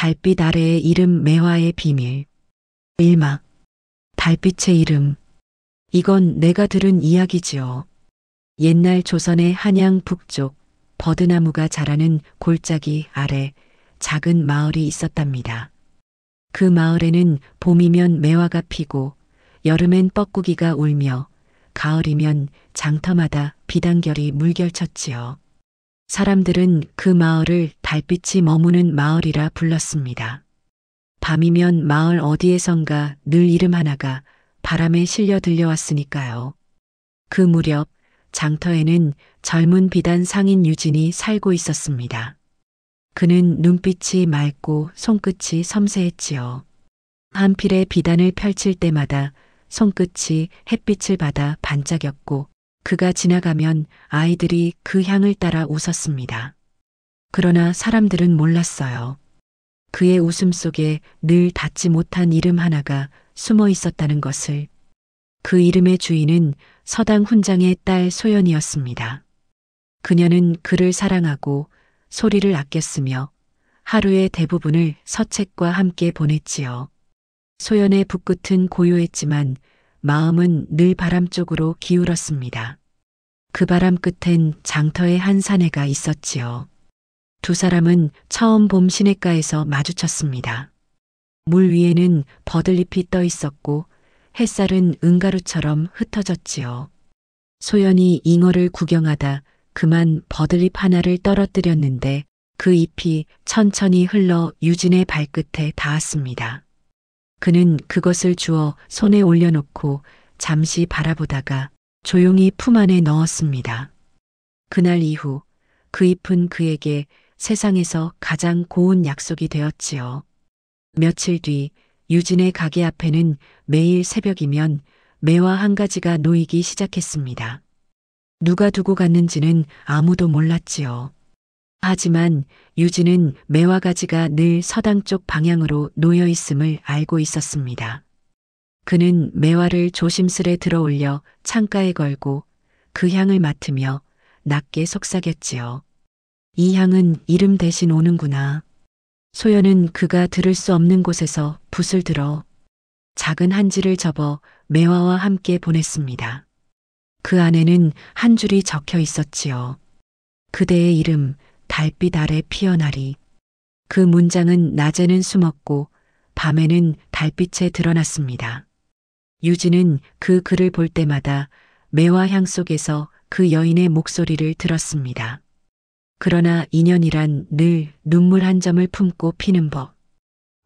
달빛 아래의 이름 매화의 비밀. 일막. 달빛의 이름. 이건 내가 들은 이야기지요. 옛날 조선의 한양 북쪽 버드나무가 자라는 골짜기 아래 작은 마을이 있었답니다. 그 마을에는 봄이면 매화가 피고 여름엔 뻐꾸기가 울며 가을이면 장터마다 비단결이 물결쳤지요. 사람들은 그 마을을 달빛이 머무는 마을이라 불렀습니다. 밤이면 마을 어디에선가 늘 이름 하나가 바람에 실려 들려왔으니까요. 그 무렵 장터에는 젊은 비단 상인 유진이 살고 있었습니다. 그는 눈빛이 맑고 손끝이 섬세했지요. 한 필의 비단을 펼칠 때마다 손끝이 햇빛을 받아 반짝였고 그가 지나가면 아이들이 그 향을 따라 웃었습니다. 그러나 사람들은 몰랐어요. 그의 웃음 속에 늘 닿지 못한 이름 하나가 숨어 있었다는 것을. 그 이름의 주인은 서당 훈장의 딸 소연이었습니다. 그녀는 그를 사랑하고 소리를 아꼈으며 하루의 대부분을 서책과 함께 보냈지요. 소연의 붓끝은 고요했지만 마음은 늘 바람 쪽으로 기울었습니다. 그 바람 끝엔 장터의 한 사내가 있었지요. 두 사람은 처음 봄 시냇가에서 마주쳤습니다. 물 위에는 버들잎이 떠 있었고 햇살은 은가루처럼 흩어졌지요. 소연이 잉어를 구경하다 그만 버들잎 하나를 떨어뜨렸는데 그 잎이 천천히 흘러 유진의 발끝에 닿았습니다. 그는 그것을 주워 손에 올려놓고 잠시 바라보다가 조용히 품 안에 넣었습니다. 그날 이후 그 잎은 그에게 세상에서 가장 고운 약속이 되었지요. 며칠 뒤 유진의 가게 앞에는 매일 새벽이면 매화 한 가지가 놓이기 시작했습니다. 누가 두고 갔는지는 아무도 몰랐지요. 하지만 유진은 매화 가지가 늘 서당 쪽 방향으로 놓여 있음을 알고 있었습니다. 그는 매화를 조심스레 들어올려 창가에 걸고 그 향을 맡으며 낮게 속삭였지요. 이 향은 이름 대신 오는구나. 소연은 그가 들을 수 없는 곳에서 붓을 들어 작은 한지를 접어 매화와 함께 보냈습니다. 그 안에는 한 줄이 적혀 있었지요. 그대의 이름 달빛 아래 피어나리. 그 문장은 낮에는 숨었고 밤에는 달빛에 드러났습니다. 유진은 그 글을 볼 때마다 매화 향 속에서 그 여인의 목소리를 들었습니다. 그러나 인연이란 늘 눈물 한 점을 품고 피는 법.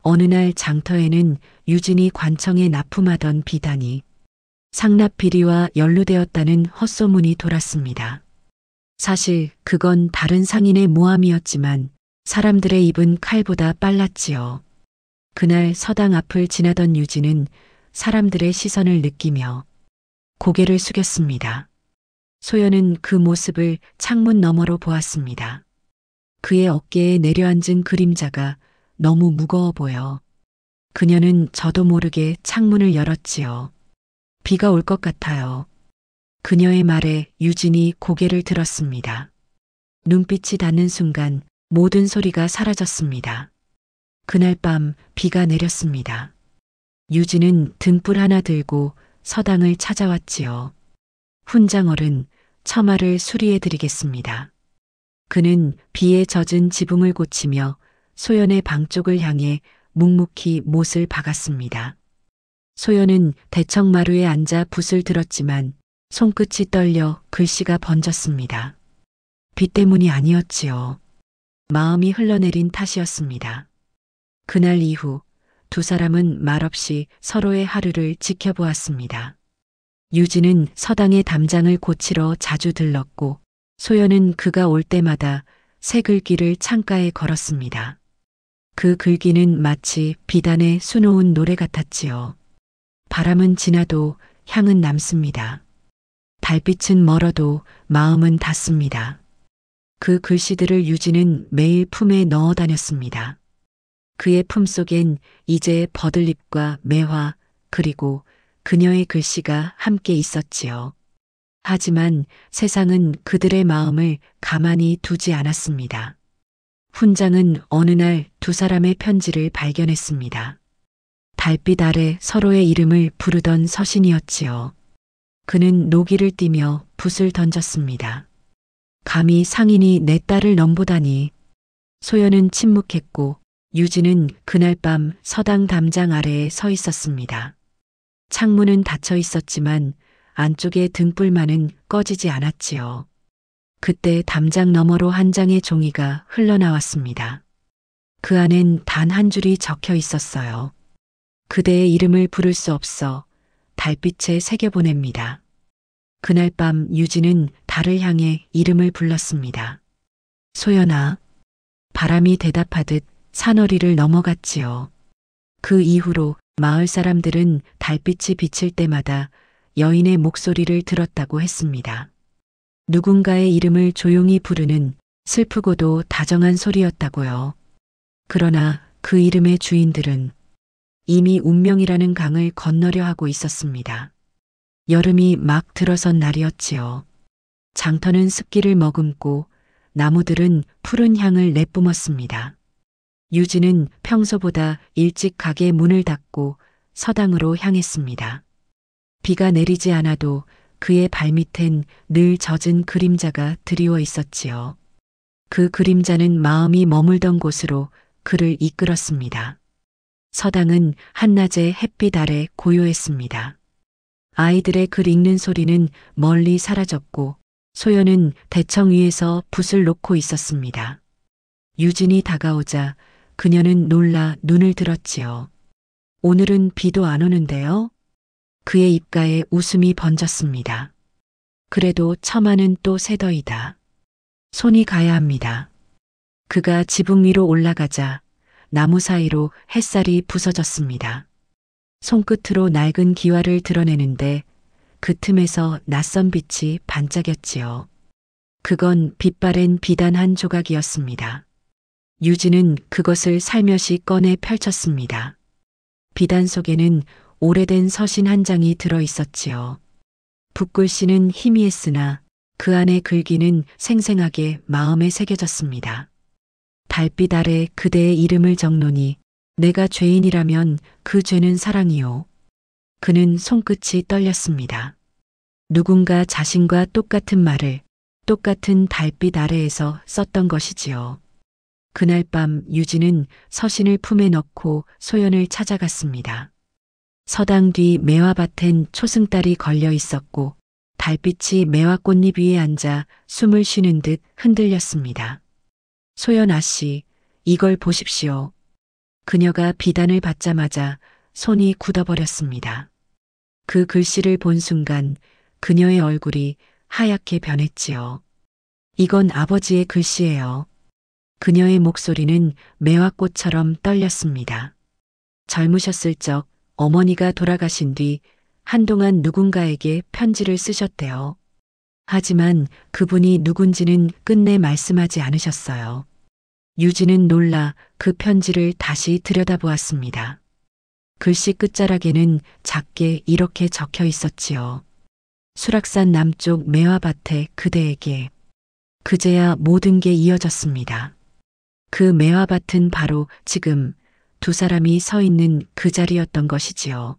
어느 날 장터에는 유진이 관청에 납품하던 비단이 상납비리와 연루되었다는 헛소문이 돌았습니다. 사실 그건 다른 상인의 모함이었지만 사람들의 입은 칼보다 빨랐지요. 그날 서당 앞을 지나던 유진은 사람들의 시선을 느끼며 고개를 숙였습니다. 소연은 그 모습을 창문 너머로 보았습니다. 그의 어깨에 내려앉은 그림자가 너무 무거워 보여 그녀는 저도 모르게 창문을 열었지요. 비가 올 것 같아요. 그녀의 말에 유진이 고개를 들었습니다. 눈빛이 닿는 순간 모든 소리가 사라졌습니다. 그날 밤 비가 내렸습니다. 유진은 등불 하나 들고 서당을 찾아왔지요. 훈장어른, 처마를 수리해 드리겠습니다. 그는 비에 젖은 지붕을 고치며 소연의 방 쪽을 향해 묵묵히 못을 박았습니다. 소연은 대청마루에 앉아 붓을 들었지만 손끝이 떨려 글씨가 번졌습니다. 비 때문이 아니었지요. 마음이 흘러내린 탓이었습니다. 그날 이후 두 사람은 말없이 서로의 하루를 지켜보았습니다. 유진은 서당의 담장을 고치러 자주 들렀고 소연은 그가 올 때마다 새 글귀를 창가에 걸었습니다. 그 글귀는 마치 비단의 수놓은 노래 같았지요. 바람은 지나도 향은 남습니다. 달빛은 멀어도 마음은 닿습니다. 그 글씨들을 유진은 매일 품에 넣어 다녔습니다. 그의 품속엔 이제 버들잎과 매화 그리고 그녀의 글씨가 함께 있었지요. 하지만 세상은 그들의 마음을 가만히 두지 않았습니다. 훈장은 어느 날 두 사람의 편지를 발견했습니다. 달빛 아래 서로의 이름을 부르던 서신이었지요. 그는 노기를 띠며 붓을 던졌습니다. 감히 상인이 내 딸을 넘보다니. 소연은 침묵했고 유진은 그날 밤 서당 담장 아래에 서 있었습니다. 창문은 닫혀 있었지만 안쪽의 등불만은 꺼지지 않았지요. 그때 담장 너머로 한 장의 종이가 흘러나왔습니다. 그 안엔 단 한 줄이 적혀 있었어요. 그대의 이름을 부를 수 없어 달빛에 새겨보냅니다. 그날 밤 유진은 달을 향해 이름을 불렀습니다. 소연아. 바람이 대답하듯 산허리를 넘어갔지요. 그 이후로 마을 사람들은 달빛이 비칠 때마다 여인의 목소리를 들었다고 했습니다. 누군가의 이름을 조용히 부르는 슬프고도 다정한 소리였다고요. 그러나 그 이름의 주인들은 이미 운명이라는 강을 건너려 하고 있었습니다. 여름이 막 들어선 날이었지요. 장터는 습기를 머금고 나무들은 푸른 향을 내뿜었습니다. 유진은 평소보다 일찍 가게 문을 닫고 서당으로 향했습니다. 비가 내리지 않아도 그의 발밑엔 늘 젖은 그림자가 드리워 있었지요. 그 그림자는 마음이 머물던 곳으로 그를 이끌었습니다. 서당은 한낮의 햇빛 아래 고요했습니다. 아이들의 글 읽는 소리는 멀리 사라졌고 소연은 대청 위에서 붓을 놓고 있었습니다. 유진이 다가오자 그녀는 놀라 눈을 들었지요. 오늘은 비도 안 오는데요? 그의 입가에 웃음이 번졌습니다. 그래도 처마는 또 새더이다. 손이 가야 합니다. 그가 지붕 위로 올라가자 나무 사이로 햇살이 부서졌습니다. 손끝으로 낡은 기와를 드러내는데 그 틈에서 낯선 빛이 반짝였지요. 그건 빛바랜 비단 한 조각이었습니다. 유진은 그것을 살며시 꺼내 펼쳤습니다. 비단 속에는 오래된 서신 한 장이 들어 있었지요. 붓글씨는 희미했으나 그 안의 글귀는 생생하게 마음에 새겨졌습니다. 달빛 아래 그대의 이름을 적노니 내가 죄인이라면 그 죄는 사랑이요. 그는 손끝이 떨렸습니다. 누군가 자신과 똑같은 말을 똑같은 달빛 아래에서 썼던 것이지요. 그날 밤 유진은 서신을 품에 넣고 소연을 찾아갔습니다. 서당 뒤 매화밭엔 초승달이 걸려 있었고 달빛이 매화 꽃잎 위에 앉아 숨을 쉬는 듯 흔들렸습니다. 소연아 씨, 이걸 보십시오. 그녀가 비단을 받자마자 손이 굳어버렸습니다. 그 글씨를 본 순간 그녀의 얼굴이 하얗게 변했지요. 이건 아버지의 글씨예요. 그녀의 목소리는 매화꽃처럼 떨렸습니다. 젊으셨을 적 어머니가 돌아가신 뒤 한동안 누군가에게 편지를 쓰셨대요. 하지만 그분이 누군지는 끝내 말씀하지 않으셨어요. 유진은 놀라 그 편지를 다시 들여다보았습니다. 글씨 끝자락에는 작게 이렇게 적혀 있었지요. 수락산 남쪽 매화밭에 그대에게. 그제야 모든 게 이어졌습니다. 그 매화밭은 바로 지금 두 사람이 서 있는 그 자리였던 것이지요.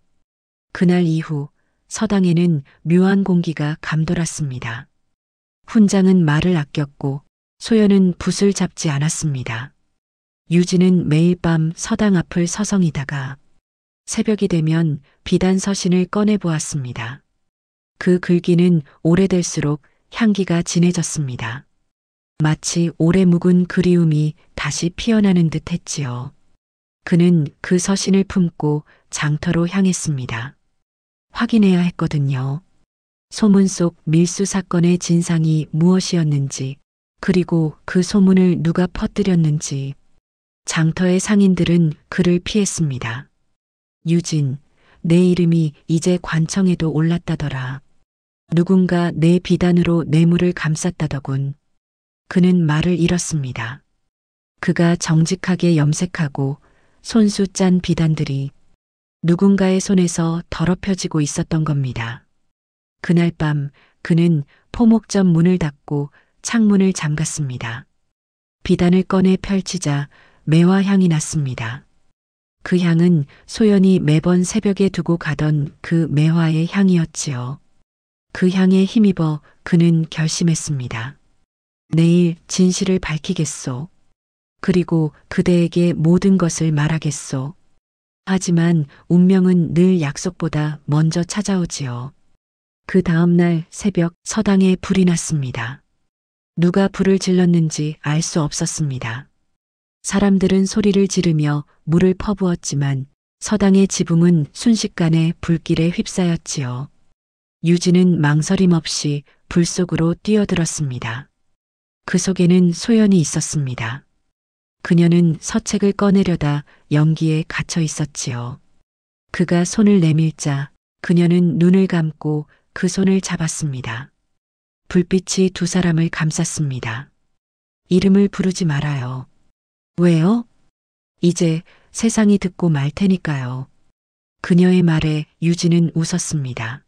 그날 이후 서당에는 묘한 공기가 감돌았습니다. 훈장은 말을 아꼈고 소연은 붓을 잡지 않았습니다. 유진은 매일 밤 서당 앞을 서성이다가 새벽이 되면 비단 서신을 꺼내 보았습니다. 그 글귀는 오래될수록 향기가 진해졌습니다. 마치 오래 묵은 그리움이 다시 피어나는 듯 했지요. 그는 그 서신을 품고 장터로 향했습니다. 확인해야 했거든요. 소문 속 밀수 사건의 진상이 무엇이었는지, 그리고 그 소문을 누가 퍼뜨렸는지. 장터의 상인들은 그를 피했습니다. 유진, 내 이름이 이제 관청에도 올랐다더라. 누군가 내 비단으로 뇌물을 감쌌다더군. 그는 말을 잃었습니다. 그가 정직하게 염색하고 손수 짠 비단들이 누군가의 손에서 더럽혀지고 있었던 겁니다. 그날 밤 그는 포목점 문을 닫고 창문을 잠갔습니다. 비단을 꺼내 펼치자 매화 향이 났습니다. 그 향은 소연이 매번 새벽에 두고 가던 그 매화의 향이었지요. 그 향에 힘입어 그는 결심했습니다. 내일 진실을 밝히겠소. 그리고 그대에게 모든 것을 말하겠소. 하지만 운명은 늘 약속보다 먼저 찾아오지요. 그 다음날 새벽 서당에 불이 났습니다. 누가 불을 질렀는지 알 수 없었습니다. 사람들은 소리를 지르며 물을 퍼부었지만 서당의 지붕은 순식간에 불길에 휩싸였지요. 유진은 망설임 없이 불 속으로 뛰어들었습니다. 그 속에는 소연이 있었습니다. 그녀는 서책을 꺼내려다 연기에 갇혀 있었지요. 그가 손을 내밀자 그녀는 눈을 감고 그 손을 잡았습니다. 불빛이 두 사람을 감쌌습니다. 이름을 부르지 말아요. 왜요? 이제 세상이 듣고 말 테니까요. 그녀의 말에 유진은 웃었습니다.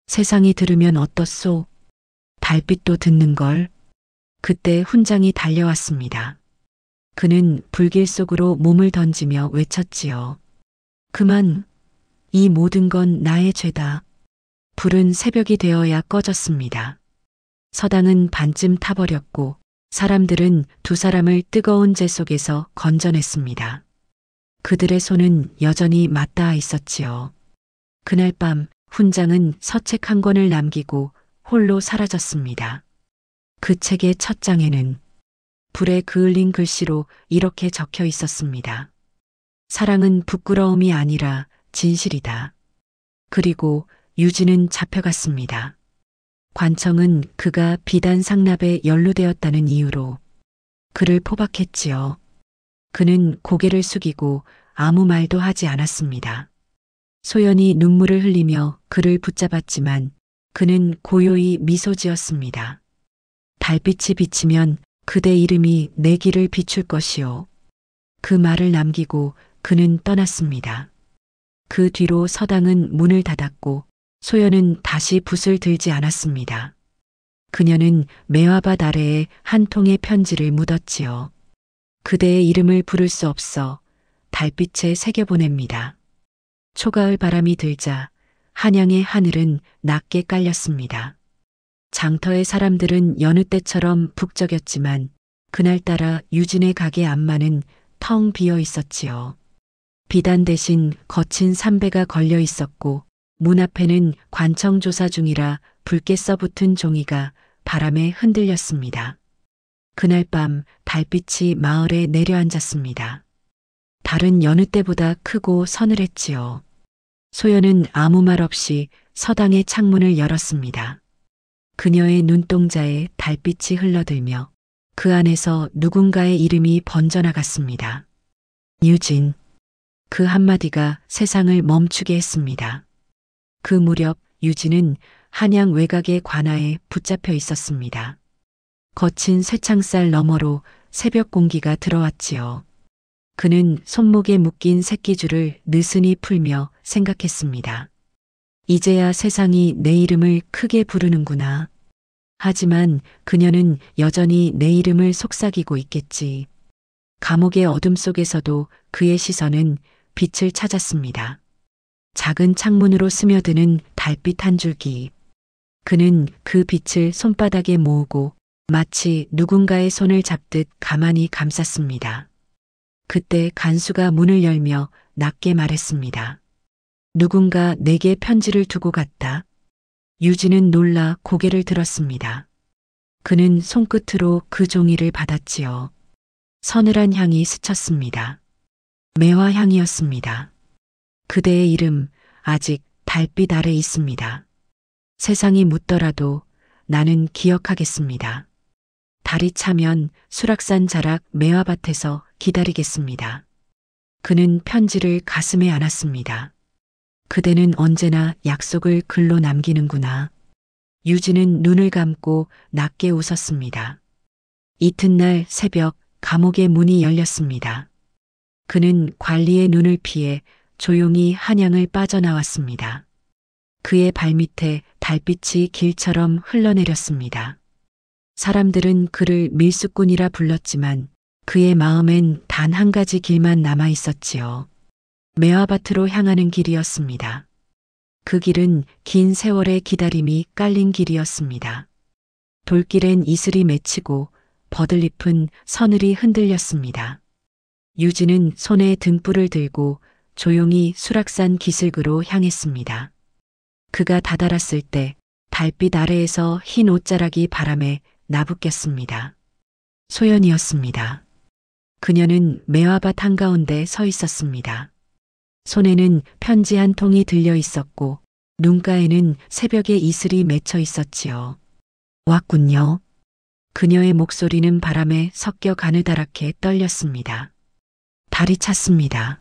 세상이 들으면 어떻소? 달빛도 듣는 걸. 그때 훈장이 달려왔습니다. 그는 불길 속으로 몸을 던지며 외쳤지요. 그만, 이 모든 건 나의 죄다. 불은 새벽이 되어야 꺼졌습니다. 서당은 반쯤 타버렸고 사람들은 두 사람을 뜨거운 재 속에서 건져냈습니다. 그들의 손은 여전히 맞닿아 있었지요. 그날 밤 훈장은 서책 한 권을 남기고 홀로 사라졌습니다. 그 책의 첫 장에는 불에 그을린 글씨로 이렇게 적혀 있었습니다. 사랑은 부끄러움이 아니라 진실이다. 그리고 유진은 잡혀갔습니다. 관청은 그가 비단 상납에 연루되었다는 이유로 그를 포박했지요. 그는 고개를 숙이고 아무 말도 하지 않았습니다. 소연이 눈물을 흘리며 그를 붙잡았지만 그는 고요히 미소 지었습니다. 달빛이 비치면 그대 이름이 내 길을 비출 것이요. 그 말을 남기고 그는 떠났습니다. 그 뒤로 서당은 문을 닫았고 소연은 다시 붓을 들지 않았습니다. 그녀는 매화밭 아래에 한 통의 편지를 묻었지요. 그대의 이름을 부를 수 없어 달빛에 새겨보냅니다. 초가을 바람이 들자 한양의 하늘은 낮게 깔렸습니다. 장터의 사람들은 여느 때처럼 북적였지만 그날따라 유진의 가게 앞만은 텅 비어 있었지요. 비단 대신 거친 삼배가 걸려 있었고 문 앞에는 관청 조사 중이라 붉게 써붙은 종이가 바람에 흔들렸습니다. 그날 밤 달빛이 마을에 내려앉았습니다. 달은 여느 때보다 크고 서늘했지요. 소연은 아무 말 없이 서당의 창문을 열었습니다. 그녀의 눈동자에 달빛이 흘러들며 그 안에서 누군가의 이름이 번져나갔습니다. 유진. 그 한마디가 세상을 멈추게 했습니다. 그 무렵 유진은 한양 외곽의 관아에 붙잡혀 있었습니다. 거친 쇠창살 너머로 새벽 공기가 들어왔지요. 그는 손목에 묶인 새끼줄을 느슨히 풀며 생각했습니다. 이제야 세상이 내 이름을 크게 부르는구나. 하지만 그녀는 여전히 내 이름을 속삭이고 있겠지. 감옥의 어둠 속에서도 그의 시선은 빛을 찾았습니다. 작은 창문으로 스며드는 달빛 한 줄기. 그는 그 빛을 손바닥에 모으고 마치 누군가의 손을 잡듯 가만히 감쌌습니다. 그때 간수가 문을 열며 낮게 말했습니다. 누군가 내게 편지를 두고 갔다. 유진은 놀라 고개를 들었습니다. 그는 손끝으로 그 종이를 받았지요. 서늘한 향이 스쳤습니다. 매화 향이었습니다. 그대의 이름 아직 달빛 아래 있습니다. 세상이 묻더라도 나는 기억하겠습니다. 달이 차면 수락산 자락 매화밭에서 기다리겠습니다. 그는 편지를 가슴에 안았습니다. 그대는 언제나 약속을 글로 남기는구나. 유진은 눈을 감고 낮게 웃었습니다. 이튿날 새벽 감옥의 문이 열렸습니다. 그는 관리의 눈을 피해 조용히 한양을 빠져나왔습니다. 그의 발밑에 달빛이 길처럼 흘러내렸습니다. 사람들은 그를 밀수꾼이라 불렀지만 그의 마음엔 단 한 가지 길만 남아 있었지요. 매화밭으로 향하는 길이었습니다. 그 길은 긴 세월의 기다림이 깔린 길이었습니다. 돌길엔 이슬이 맺히고 버들잎은 서늘이 흔들렸습니다. 유진은 손에 등불을 들고 조용히 수락산 기슭으로 향했습니다. 그가 다다랐을 때 달빛 아래에서 흰 옷자락이 바람에 나부꼈습니다. 소연이었습니다. 그녀는 매화밭 한가운데 서 있었습니다. 손에는 편지 한 통이 들려 있었고 눈가에는 새벽의 이슬이 맺혀 있었지요. 왔군요. 그녀의 목소리는 바람에 섞여 가느다랗게 떨렸습니다. 달이 찼습니다.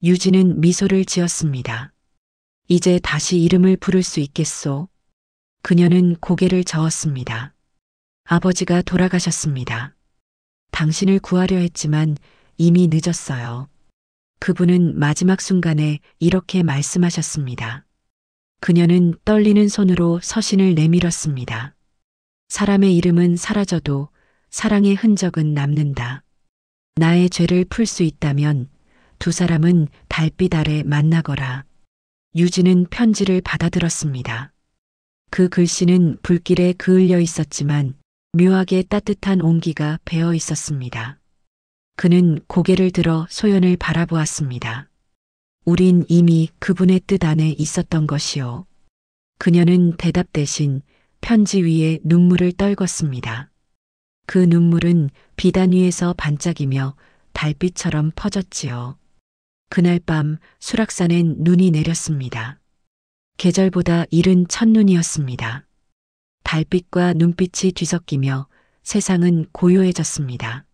유진은 미소를 지었습니다. 이제 다시 이름을 부를 수 있겠소? 그녀는 고개를 저었습니다. 아버지가 돌아가셨습니다. 당신을 구하려 했지만 이미 늦었어요. 그분은 마지막 순간에 이렇게 말씀하셨습니다. 그녀는 떨리는 손으로 서신을 내밀었습니다. 사람의 이름은 사라져도 사랑의 흔적은 남는다. 나의 죄를 풀 수 있다면 두 사람은 달빛 아래 만나거라. 유진은 편지를 받아들었습니다. 그 글씨는 불길에 그을려 있었지만 묘하게 따뜻한 온기가 배어 있었습니다. 그는 고개를 들어 소연을 바라보았습니다. 우린 이미 그분의 뜻 안에 있었던 것이요. 그녀는 대답 대신 편지 위에 눈물을 떨궜습니다. 그 눈물은 비단 위에서 반짝이며 달빛처럼 퍼졌지요. 그날 밤 수락산엔 눈이 내렸습니다. 계절보다 이른 첫눈이었습니다. 달빛과 눈빛이 뒤섞이며 세상은 고요해졌습니다.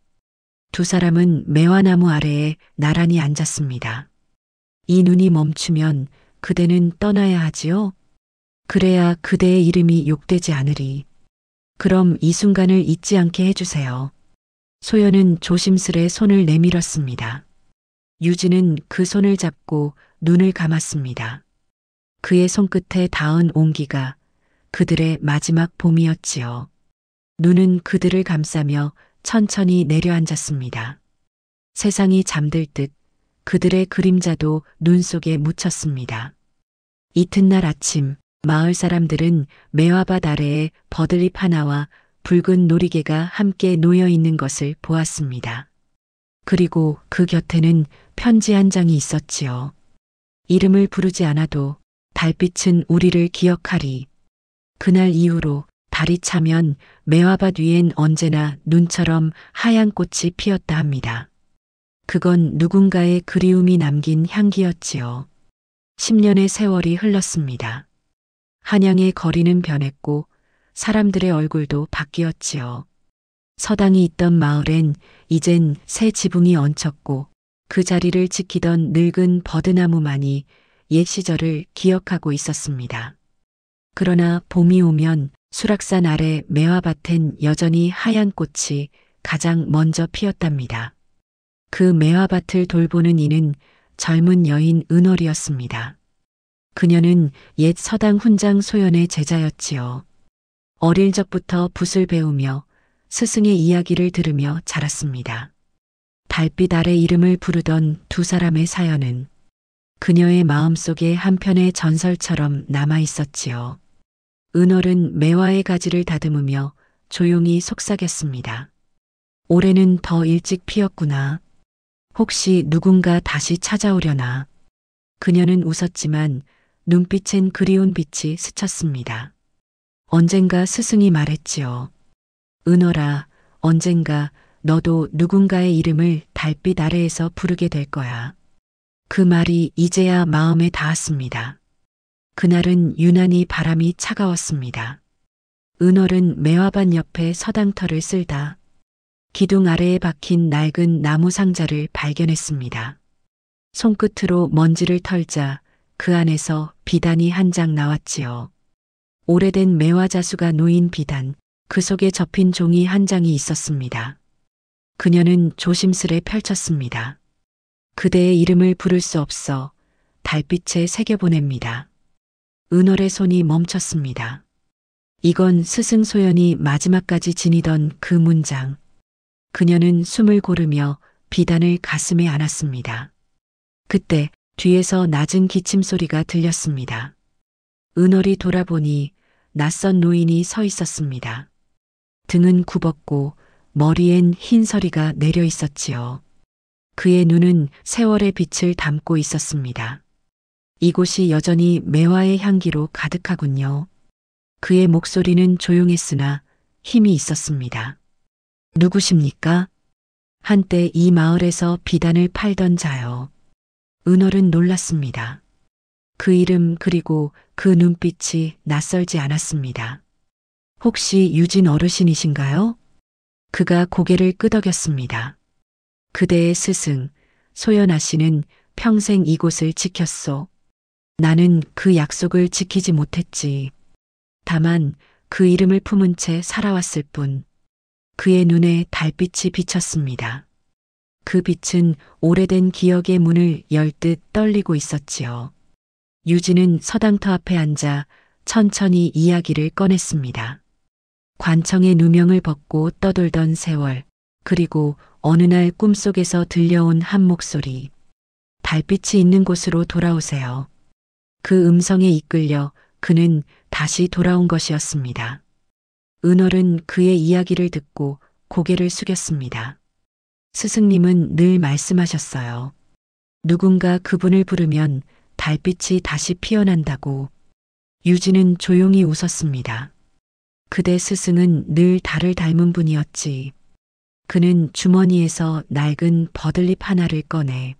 두 사람은 매화나무 아래에 나란히 앉았습니다. 이 눈이 멈추면 그대는 떠나야 하지요? 그래야 그대의 이름이 욕되지 않으리. 그럼 이 순간을 잊지 않게 해주세요. 소연은 조심스레 손을 내밀었습니다. 유진은 그 손을 잡고 눈을 감았습니다. 그의 손끝에 닿은 온기가 그들의 마지막 봄이었지요. 눈은 그들을 감싸며 천천히 내려앉았습니다. 세상이 잠들 듯 그들의 그림자도 눈 속에 묻혔습니다. 이튿날 아침 마을 사람들은 매화밭 아래에 버들잎 하나와 붉은 놀이개가 함께 놓여 있는 것을 보았습니다. 그리고 그 곁에는 편지 한 장이 있었지요. 이름을 부르지 않아도 달빛은 우리를 기억하리. 그날 이후로 달이 차면 매화밭 위엔 언제나 눈처럼 하얀 꽃이 피었다 합니다. 그건 누군가의 그리움이 남긴 향기였지요. 10년의 세월이 흘렀습니다. 한양의 거리는 변했고 사람들의 얼굴도 바뀌었지요. 서당이 있던 마을엔 이젠 새 지붕이 얹혔고 그 자리를 지키던 늙은 버드나무만이 옛 시절을 기억하고 있었습니다. 그러나 봄이 오면 수락산 아래 매화밭엔 여전히 하얀 꽃이 가장 먼저 피었답니다. 그 매화밭을 돌보는 이는 젊은 여인 은월이었습니다. 그녀는 옛 서당 훈장 소연의 제자였지요. 어릴 적부터 붓을 배우며 스승의 이야기를 들으며 자랐습니다. 달빛 아래 이름을 부르던 두 사람의 사연은 그녀의 마음속에 한편의 전설처럼 남아 있었지요. 은월은 매화의 가지를 다듬으며 조용히 속삭였습니다. 올해는 더 일찍 피었구나. 혹시 누군가 다시 찾아오려나. 그녀는 웃었지만 눈빛엔 그리운 빛이 스쳤습니다. 언젠가 스승이 말했지요. 은월아, 언젠가 너도 누군가의 이름을 달빛 아래에서 부르게 될 거야. 그 말이 이제야 마음에 닿았습니다. 그날은 유난히 바람이 차가웠습니다. 은월은 매화밭 옆에 서당터를 쓸다 기둥 아래에 박힌 낡은 나무 상자를 발견했습니다. 손끝으로 먼지를 털자 그 안에서 비단이 한 장 나왔지요. 오래된 매화 자수가 놓인 비단, 그 속에 접힌 종이 한 장이 있었습니다. 그녀는 조심스레 펼쳤습니다. 그대의 이름을 부를 수 없어 달빛에 새겨보냅니다. 은월의 손이 멈췄습니다. 이건 스승 소연이 마지막까지 지니던 그 문장. 그녀는 숨을 고르며 비단을 가슴에 안았습니다. 그때 뒤에서 낮은 기침 소리가 들렸습니다. 은월이 돌아보니 낯선 노인이 서 있었습니다. 등은 굽었고 머리엔 흰 서리가 내려 있었지요. 그의 눈은 세월의 빛을 담고 있었습니다. 이곳이 여전히 매화의 향기로 가득하군요. 그의 목소리는 조용했으나 힘이 있었습니다. 누구십니까? 한때 이 마을에서 비단을 팔던 자요. 은월은 놀랐습니다. 그 이름 그리고 그 눈빛이 낯설지 않았습니다. 혹시 유진 어르신이신가요? 그가 고개를 끄덕였습니다. 그대의 스승, 소연아 씨는 평생 이곳을 지켰소. 나는 그 약속을 지키지 못했지. 다만 그 이름을 품은 채 살아왔을 뿐. 그의 눈에 달빛이 비쳤습니다. 그 빛은 오래된 기억의 문을 열 듯 떨리고 있었지요. 유진은 서당터 앞에 앉아 천천히 이야기를 꺼냈습니다. 관청의 누명을 벗고 떠돌던 세월, 그리고 어느 날 꿈속에서 들려온 한 목소리. 달빛이 있는 곳으로 돌아오세요. 그 음성에 이끌려 그는 다시 돌아온 것이었습니다. 은월은 그의 이야기를 듣고 고개를 숙였습니다. 스승님은 늘 말씀하셨어요. 누군가 그분을 부르면 달빛이 다시 피어난다고. 유진은 조용히 웃었습니다. 그대 스승은 늘 달을 닮은 분이었지. 그는 주머니에서 낡은 버들잎 하나를 꺼내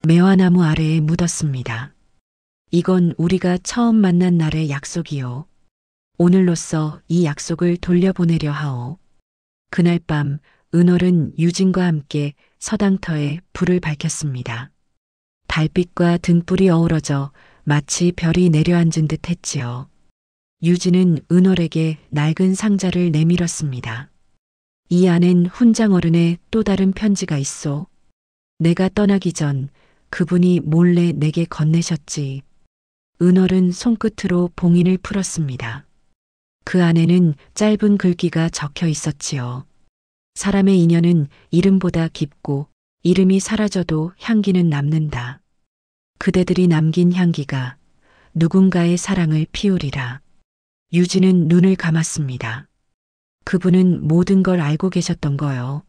매화나무 아래에 묻었습니다. 이건 우리가 처음 만난 날의 약속이요. 오늘로써 이 약속을 돌려보내려 하오. 그날 밤 은월은 유진과 함께 서당터에 불을 밝혔습니다. 달빛과 등불이 어우러져 마치 별이 내려앉은 듯 했지요. 유진은 은월에게 낡은 상자를 내밀었습니다. 이 안엔 훈장 어른의 또 다른 편지가 있소. 내가 떠나기 전 그분이 몰래 내게 건네셨지. 은월은 손끝으로 봉인을 풀었습니다. 그 안에는 짧은 글귀가 적혀 있었지요. 사람의 인연은 이름보다 깊고 이름이 사라져도 향기는 남는다. 그대들이 남긴 향기가 누군가의 사랑을 피우리라. 유진은 눈을 감았습니다. 그분은 모든 걸 알고 계셨던 거요.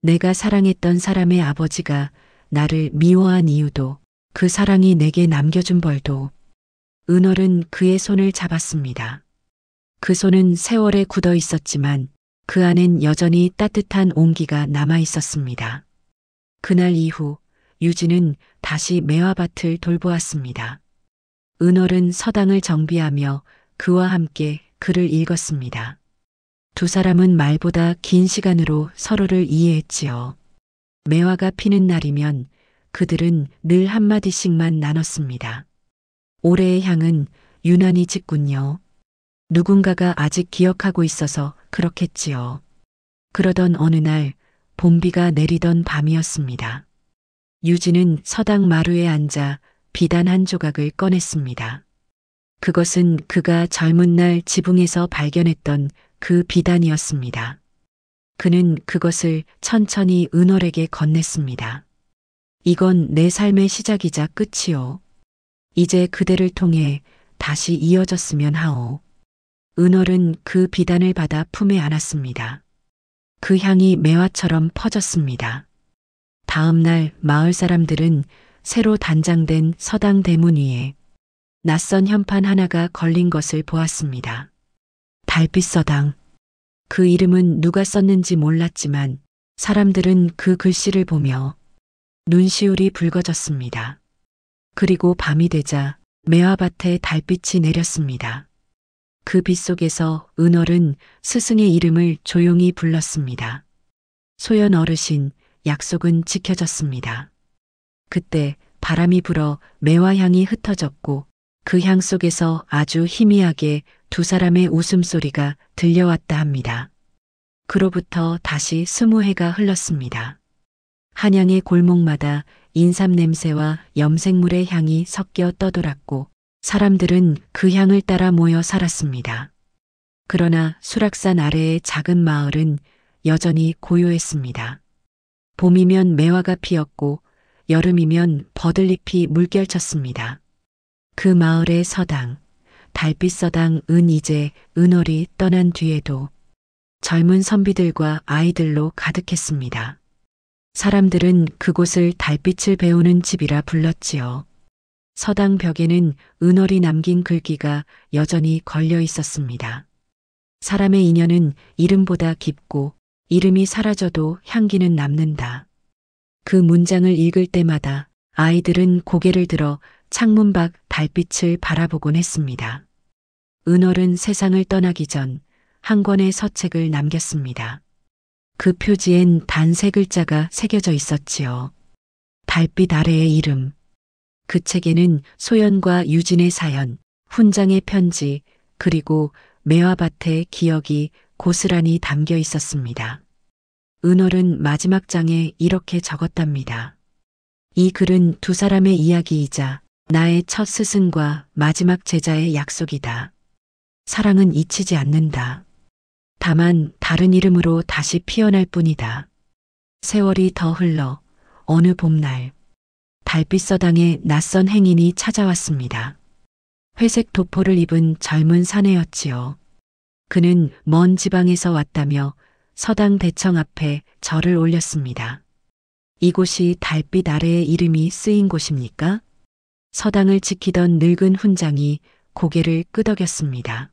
내가 사랑했던 사람의 아버지가 나를 미워한 이유도, 그 사랑이 내게 남겨준 벌도. 은월은 그의 손을 잡았습니다. 그 손은 세월에 굳어 있었지만 그 안엔 여전히 따뜻한 온기가 남아 있었습니다. 그날 이후 유진은 다시 매화밭을 돌보았습니다. 은월은 서당을 정비하며 그와 함께 글을 읽었습니다. 두 사람은 말보다 긴 시간으로 서로를 이해했지요. 매화가 피는 날이면 그들은 늘 한마디씩만 나눴습니다. 올해의 향은 유난히 짙군요. 누군가가 아직 기억하고 있어서 그렇겠지요. 그러던 어느 날 봄비가 내리던 밤이었습니다. 유진은 서당 마루에 앉아 비단 한 조각을 꺼냈습니다. 그것은 그가 젊은 날 지붕에서 발견했던 그 비단이었습니다. 그는 그것을 천천히 은월에게 건넸습니다. 이건 내 삶의 시작이자 끝이요. 이제 그대를 통해 다시 이어졌으면 하오. 은월은 그 비단을 받아 품에 안았습니다. 그 향이 매화처럼 퍼졌습니다. 다음 날 마을 사람들은 새로 단장된 서당 대문 위에 낯선 현판 하나가 걸린 것을 보았습니다. 달빛서당. 그 이름은 누가 썼는지 몰랐지만 사람들은 그 글씨를 보며 눈시울이 붉어졌습니다. 그리고 밤이 되자 매화밭에 달빛이 내렸습니다. 그 빛 속에서 은월은 스승의 이름을 조용히 불렀습니다. 소연 어르신, 약속은 지켜졌습니다. 그때 바람이 불어 매화향이 흩어졌고 그 향 속에서 아주 희미하게 두 사람의 웃음소리가 들려왔다 합니다. 그로부터 다시 20해가 흘렀습니다. 한양의 골목마다 인삼 냄새와 염색물의 향이 섞여 떠돌았고 사람들은 그 향을 따라 모여 살았습니다. 그러나 수락산 아래의 작은 마을은 여전히 고요했습니다. 봄이면 매화가 피었고 여름이면 버들잎이 물결쳤습니다. 그 마을의 서당, 달빛 서당은 이제 은월이 떠난 뒤에도 젊은 선비들과 아이들로 가득했습니다. 사람들은 그곳을 달빛을 배우는 집이라 불렀지요. 서당 벽에는 은월이 남긴 글귀가 여전히 걸려 있었습니다. 사람의 인연은 이름보다 깊고 이름이 사라져도 향기는 남는다. 그 문장을 읽을 때마다 아이들은 고개를 들어 창문 밖 달빛을 바라보곤 했습니다. 은월은 세상을 떠나기 전 한 권의 서책을 남겼습니다. 그 표지엔 단 3글자가 새겨져 있었지요. 달빛 아래의 이름. 그 책에는 소연과 유진의 사연, 훈장의 편지, 그리고 매화밭의 기억이 고스란히 담겨 있었습니다. 은월은 마지막 장에 이렇게 적었답니다. 이 글은 두 사람의 이야기이자 나의 첫 스승과 마지막 제자의 약속이다. 사랑은 잊히지 않는다. 다만 다른 이름으로 다시 피어날 뿐이다. 세월이 더 흘러 어느 봄날 달빛 서당에 낯선 행인이 찾아왔습니다. 회색 도포를 입은 젊은 사내였지요. 그는 먼 지방에서 왔다며 서당 대청 앞에 절을 올렸습니다. 이곳이 달빛 아래의 이름이 쓰인 곳입니까? 서당을 지키던 늙은 훈장이 고개를 끄덕였습니다.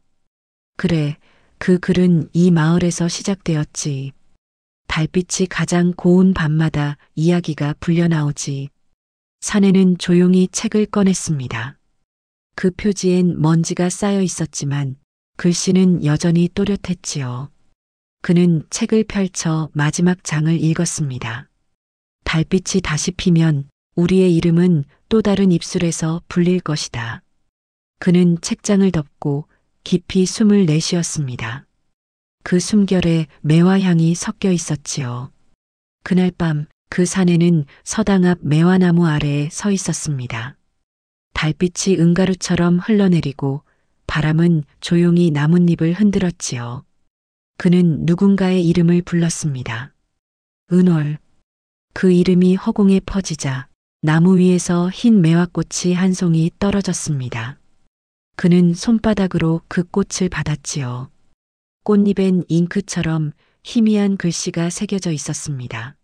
그래, 그 글은 이 마을에서 시작되었지. 달빛이 가장 고운 밤마다 이야기가 불려나오지. 사내는 조용히 책을 꺼냈습니다. 그 표지엔 먼지가 쌓여 있었지만 글씨는 여전히 또렷했지요. 그는 책을 펼쳐 마지막 장을 읽었습니다. 달빛이 다시 피면 우리의 이름은 또 다른 입술에서 불릴 것이다. 그는 책장을 덮고 깊이 숨을 내쉬었습니다. 그 숨결에 매화향이 섞여 있었지요. 그날 밤 그 사내는 서당 앞 매화나무 아래에 서 있었습니다. 달빛이 은가루처럼 흘러내리고 바람은 조용히 나뭇잎을 흔들었지요. 그는 누군가의 이름을 불렀습니다. 은월. 그 이름이 허공에 퍼지자 나무 위에서 흰 매화꽃이 한 송이 떨어졌습니다. 그는 손바닥으로 그 꽃을 받았지요. 꽃잎엔 잉크처럼 희미한 글씨가 새겨져 있었습니다.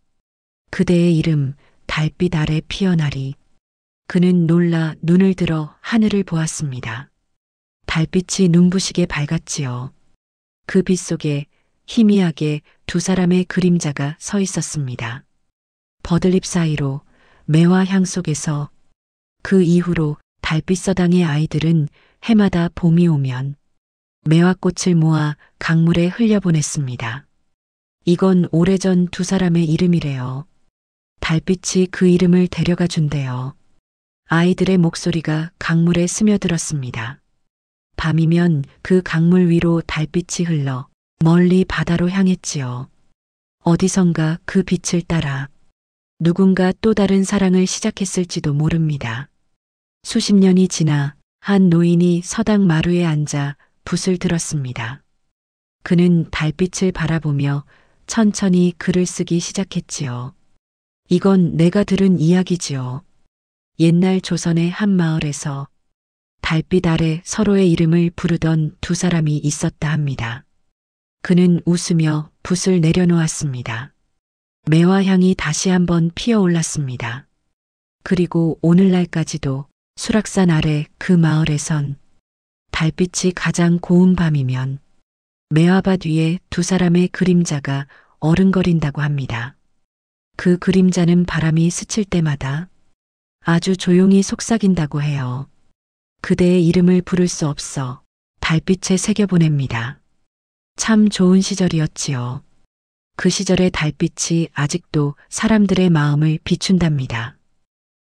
그대의 이름 달빛 아래 피어나리. 그는 놀라 눈을 들어 하늘을 보았습니다. 달빛이 눈부시게 밝았지요. 그 빛 속에 희미하게 두 사람의 그림자가 서 있었습니다. 버들잎 사이로 매화 향 속에서. 그 이후로 달빛 서당의 아이들은 해마다 봄이 오면 매화꽃을 모아 강물에 흘려보냈습니다. 이건 오래전 두 사람의 이름이래요. 달빛이 그 이름을 데려가 준대요. 아이들의 목소리가 강물에 스며들었습니다. 밤이면 그 강물 위로 달빛이 흘러 멀리 바다로 향했지요. 어디선가 그 빛을 따라 누군가 또 다른 사랑을 시작했을지도 모릅니다. 수십 년이 지나 한 노인이 서당 마루에 앉아 붓을 들었습니다. 그는 달빛을 바라보며 천천히 글을 쓰기 시작했지요. 이건 내가 들은 이야기지요. 옛날 조선의 한 마을에서 달빛 아래 서로의 이름을 부르던 두 사람이 있었다 합니다. 그는 웃으며 붓을 내려놓았습니다. 매화향이 다시 한번 피어올랐습니다. 그리고 오늘날까지도 수락산 아래 그 마을에선 달빛이 가장 고운 밤이면 매화밭 위에 두 사람의 그림자가 어른거린다고 합니다. 그 그림자는 바람이 스칠 때마다 아주 조용히 속삭인다고 해요. 그대의 이름을 부를 수 없어 달빛에 새겨보냅니다. 참 좋은 시절이었지요. 그 시절의 달빛이 아직도 사람들의 마음을 비춘답니다.